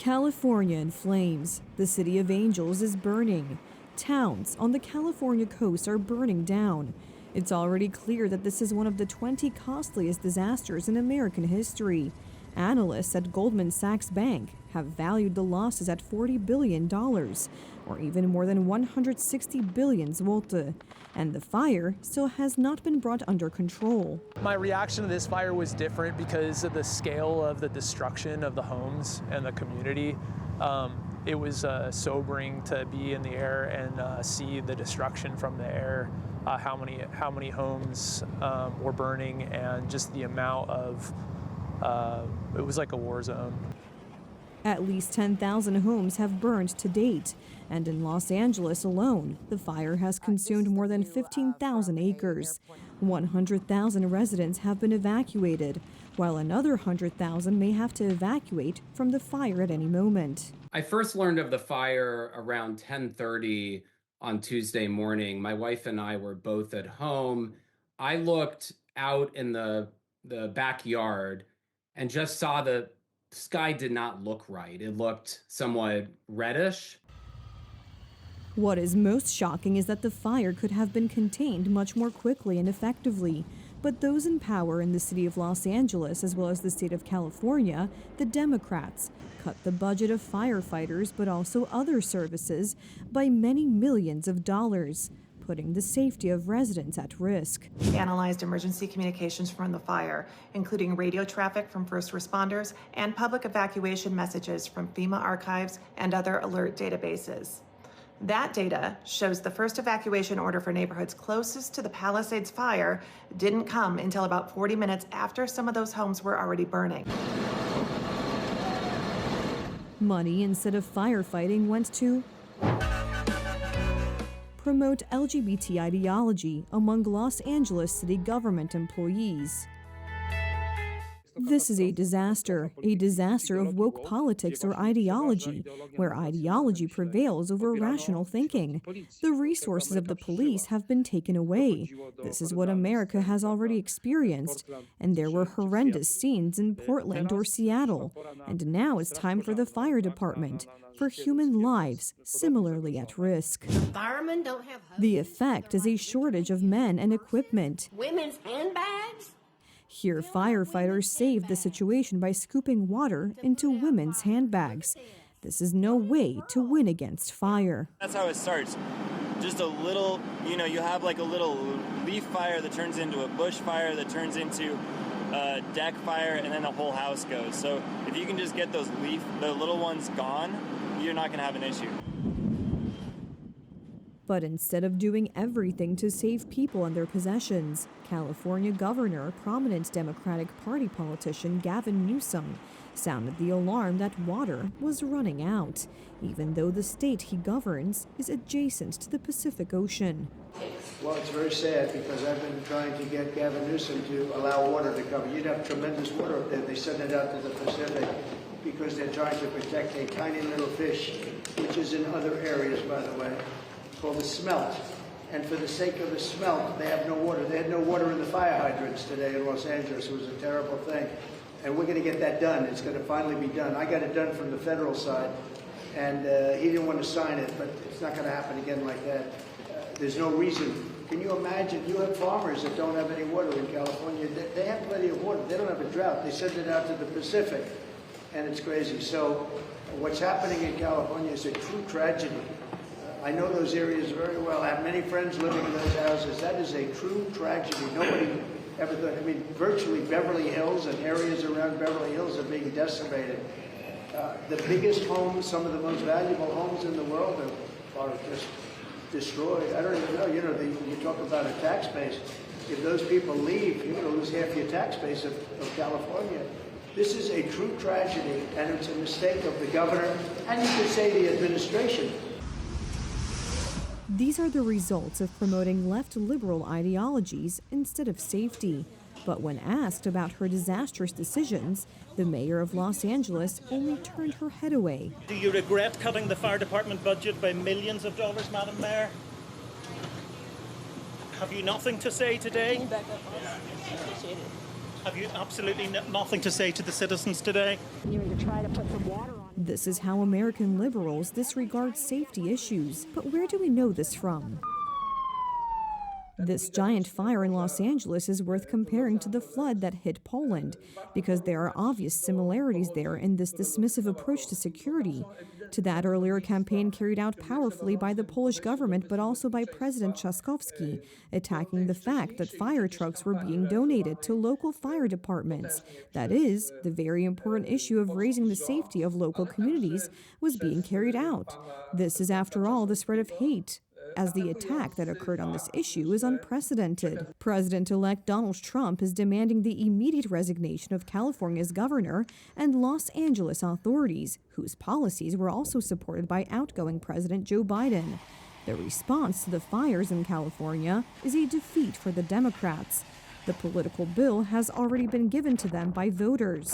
California in flames. The city of Angels is burning. Towns on the California coast are burning down. It's already clear that this is one of the 20 costliest disasters in American history. Analysts at Goldman Sachs Bank have valued the losses at $40 billion, or even more than 160 billion zloty. And the fire still has not been brought under control. My reaction to this fire was different because of the scale of the destruction of the homes and the community. It was sobering to be in the air and see the destruction from the air, how many homes were burning, and just the amount of, it was like a war zone. At least 10,000 homes have burned to date, and in Los Angeles alone, the fire has consumed more than 15,000 acres. 100,000 residents have been evacuated, while another 100,000 may have to evacuate from the fire at any moment. I first learned of the fire around 10:30 on Tuesday morning. My wife and I were both at home. I looked out in the backyard and just saw the sky did not look right. It looked somewhat reddish. What is most shocking is that the fire could have been contained much more quickly and effectively. But those in power in the city of Los Angeles, as well as the state of California, the Democrats, cut the budget of firefighters, but also other services, by many millions of dollars, putting the safety of residents at risk. We analyzed emergency communications from the fire, including radio traffic from first responders and public evacuation messages from FEMA archives and other alert databases. That data shows the first evacuation order for neighborhoods closest to the Palisades fire didn't come until about 40 minutes after some of those homes were already burning. Money instead of firefighting went to promote LGBT ideology among Los Angeles city government employees. This is a disaster of woke politics or ideology, where ideology prevails over rational thinking. The resources of the police have been taken away. This is what America has already experienced, and there were horrendous scenes in Portland or Seattle. And now it's time for the fire department, for human lives similarly at risk. Firemen don't have hoses. The effect is a shortage of men and equipment. Women's handbags? Here, firefighters saved the situation by scooping water into women's handbags. This is no way to win against fire. That's how it starts. Just a little, you have like a little leaf fire that turns into a bush fire that turns into a deck fire, and then the whole house goes. So if you can just get the little ones gone, you're not going to have an issue. But instead of doing everything to save people and their possessions, California Governor, prominent Democratic Party politician Gavin Newsom, sounded the alarm that water was running out, even though the state he governs is adjacent to the Pacific Ocean. Well, it's very sad because I've been trying to get Gavin Newsom to allow water to come. You'd have tremendous water up there. They send it out to the Pacific because they're trying to protect a tiny little fish, which is in other areas, by the way, called the smelt. And for the sake of the smelt, they have no water. They had no water in the fire hydrants today in Los Angeles. It was a terrible thing. And we're going to get that done. It's going to finally be done. I got it done from the federal side, and he didn't want to sign it, but it's not going to happen again like that. There's no reason. Can you imagine? You have farmers that don't have any water in California. They have plenty of water. They don't have a drought. They send it out to the Pacific, and it's crazy. So what's happening in California is a true tragedy. I know those areas very well. I have many friends living in those houses. That is a true tragedy. Nobody ever thought. I mean, virtually Beverly Hills and areas around Beverly Hills are being decimated. The biggest homes, some of the most valuable homes in the world are just destroyed. I don't even know. You talk about a tax base. If those people leave, you're going to lose half your tax base of California. This is a true tragedy, and it's a mistake of the governor, and you could say the administration. These are the results of promoting left-liberal ideologies instead of safety. But when asked about her disastrous decisions, the mayor of Los Angeles only turned her head away. Do you regret cutting the fire department budget by millions of dollars, Madam Mayor? Have you nothing to say today? Have you absolutely nothing to say to the citizens today? You need to try to put some water on it. This is how American liberals disregard safety issues. But where do we know this from? This giant fire in Los Angeles is worth comparing to the flood that hit Poland, because there are obvious similarities there in this dismissive approach to security. To that earlier campaign carried out powerfully by the Polish government, but also by President Trzaskowski, attacking the fact that fire trucks were being donated to local fire departments. That is, the very important issue of raising the safety of local communities was being carried out. This is, after all, the spread of hate, as the attack that occurred on this issue is unprecedented. President-elect Donald Trump is demanding the immediate resignation of California's governor and Los Angeles authorities, whose policies were also supported by outgoing President Joe Biden. The response to the fires in California is a defeat for the Democrats. The political bill has already been given to them by voters.